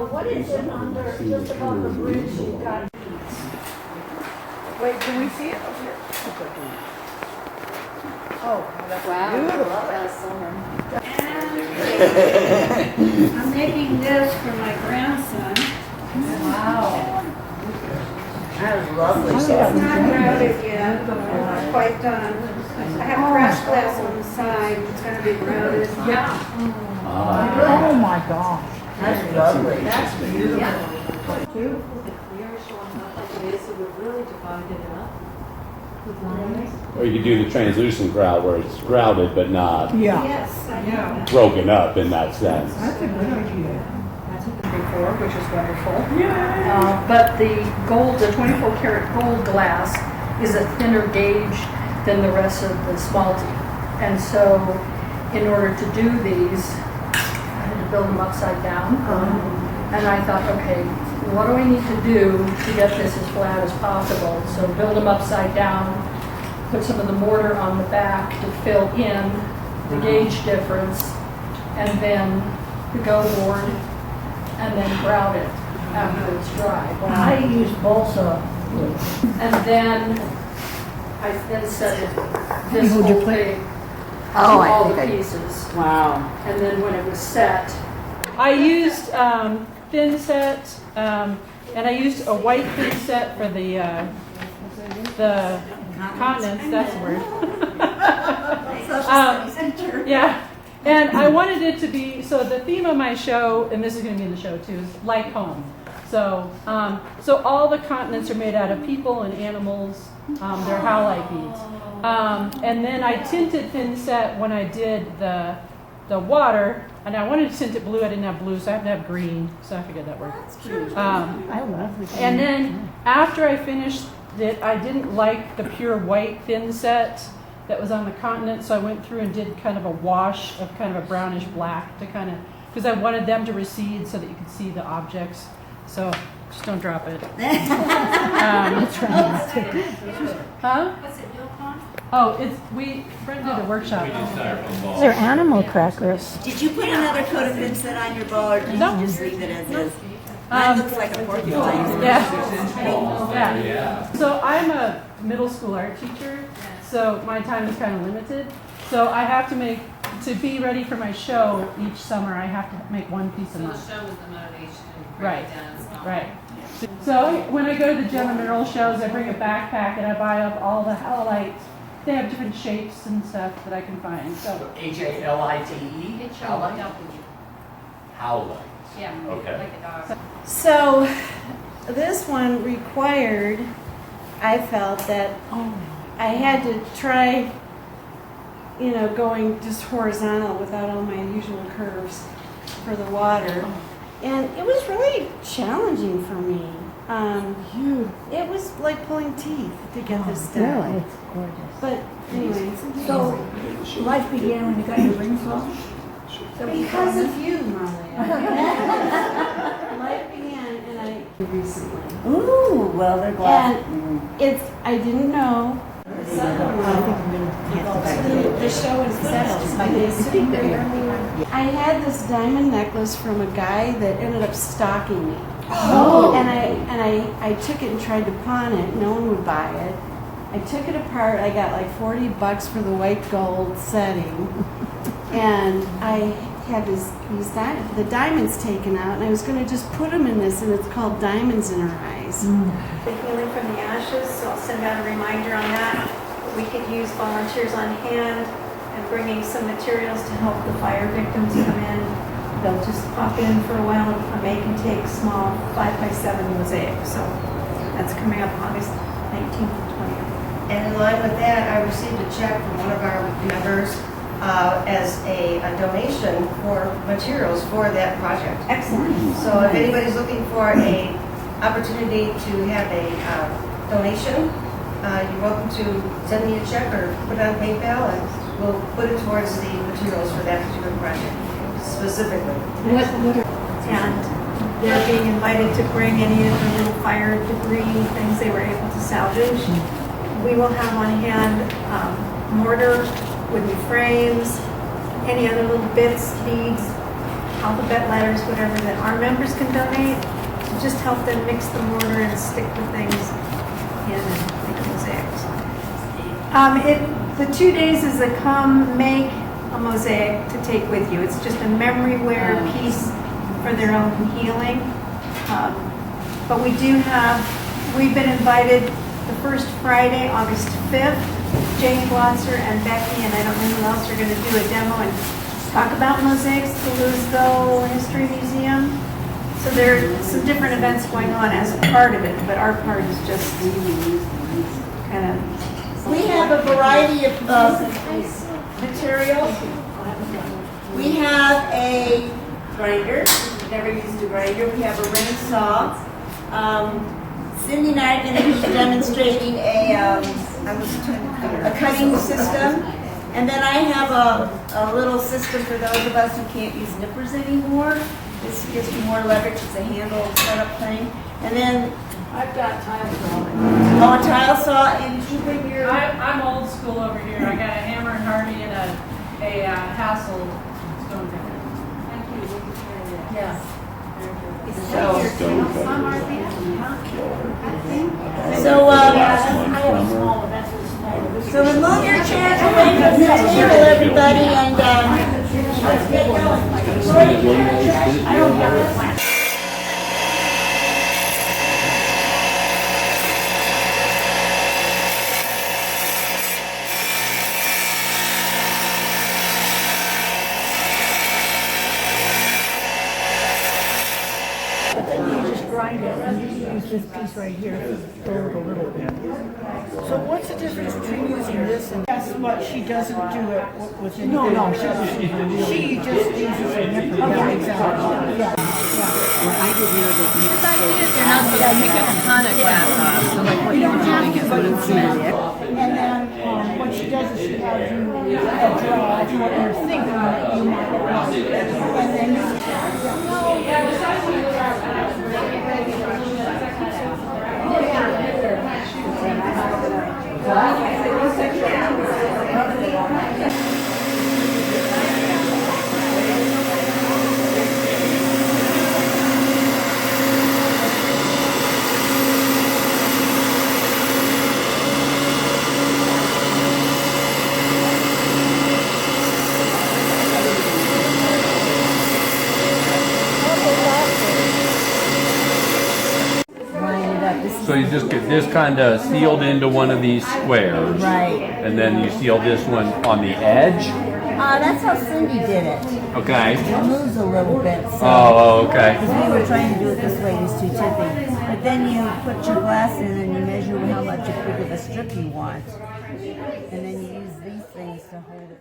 What is it under, just above the bridge you've got? Wait, can we see it up here? Oh, that's beautiful. I'm making this for my grandson. Wow. That is lovely. It's not grouted yet, but we're not quite done. I have crushed glass on the side, it's gonna be grouted. Yeah. Oh my gosh. That's lovely. That's beautiful. Or you could do the translucent grout where it's grouted but not Yeah. Yes, I know. broken up in that sense. That's a good idea. That's what before, which is wonderful. But the gold, the 24 karat gold glass is a thinner gauge than the rest of the smalty. And so in order to do these, I had to build them upside down. And I thought, okay, what do I need to do to get this as flat as possible? So build them upside down, put some of the mortar on the back to fill in the gauge difference, and then the go board, and then grout it after it's dry. I use balsa wood. And then I then set this Hold your whole plate. thing Oh, I all think the I- pieces. Wow. And then when it was set, I used thin set, and I used a white thin set for the continents. That's the word. Yeah, and I wanted it to be, so the theme of my show, and this is going to be in the show too, is like home. So, so all the continents are made out of people and animals. They're howlite beads. And then I tinted thin set when I did the water, and I wanted to tint it blue. I didn't have blue, so I have to have green. So I figured that worked. I love it. And then after I finished it, I didn't like the pure white thin set that was on the continent, so I went through and did kind of a wash of kind of a brownish black to kind of, because I wanted them to recede so that you could see the objects. So just don't drop it. Huh? What's it built on? Oh, Brent did a workshop. They're animal crackers. Did you put another coat of Vincent on your bow, or did you just leave it as is? Um, Mine looks like a porcupine. Yeah. So I'm a middle school art teacher, so my time is kind of limited. So I have to to be ready for my show each summer, I have to make one piece a So the month. show was the motivation and break Right, it down small. right. So when I go to the gem and mineral shows, I bring a backpack and I buy up all the howlite. They have different shapes and stuff that I can find. So H-A-L-I-T-E? H-O-W. Howlite. Yeah, Okay. like a dog. So, this one required, I felt that I had to try, going just horizontal without all my usual curves for the water. And it was really challenging for me. It was like pulling teeth to get this done. It's gorgeous. But anyway, So, life began when you got your rings off? because of you, Marlene. Life began, and I recently. Ooh, well, they're glad. And I didn't know. The show in Sales. I had this diamond necklace from a guy that ended up stalking me. Oh. And I took it and tried to pawn it. No one would buy it. I took it apart. I got like $40 for the white gold setting. And I had the diamonds taken out, and I was going to just put them in this, and it's called Diamonds in Her Eyes. The healing from the ashes, so I'll send out a reminder on that. We could use volunteers on hand and bringing some materials to help the fire victims come in. They'll just pop in for a while and make and take small 5x7 mosaics. So that's coming up August 19th and 20th. And in line with that, I received a check from one of our members as a donation for materials for that project. Excellent. So if anybody's looking for a opportunity to have a donation, you're welcome to send me a check or put it on PayPal, and we'll put it towards the materials for that particular project specifically. And they're being invited to bring any of the little fire debris, things they were able to salvage. We will have on hand mortar, wooden frames, any other little bits, beads, alphabet letters, whatever, that our members can donate to just help them mix the mortar and stick the things in and make mosaics. The 2 days is a come make a mosaic to take with you. It's just a memory-ware piece for their own healing. But we've been invited the first Friday, August 5th. Jane Glotzer and Becky, and I don't know who else, are going to do a demo and talk about mosaics at the Louisville History Museum. So there are some different events going on as part of it, but our part is just kind of... We have a variety of materials. We have a grinder. We've never used a grinder. We have a ring saw. Cindy and I are going to be demonstrating a cutting system. And then I have a little system for those of us who can't use nippers anymore. This gives you more leverage. It's a handle setup thing. And then I've got tile saw. oh, a tile saw, and you bring your... I'm old school over here. I got a hammer and hardy and a hassle stone cutter. Thank you. Yeah. Stone cutter. So remove your chairs away from the table, everybody, and let's get going. Grind it and use this piece right here to throw it a little bit. So what's the difference between using this and that's what she doesn't do it with anything? No, she just uses a nipper. Yeah, exactly. Yeah. They're not supposed to take a ton of glass off, so like what you're doing is what it's doing. And then what she does is she has you draw what you're thinking that you might want. And then So you just get this kind of sealed into one of these squares. Right. And then you seal this one on the edge. That's how Cindy did it. Okay. It moves a little bit. So. Oh, okay. Because we were trying to do it this way, it was too tippy. But then you put your glass in and you measure how much big of a strip you want. And then you use these things to hold it.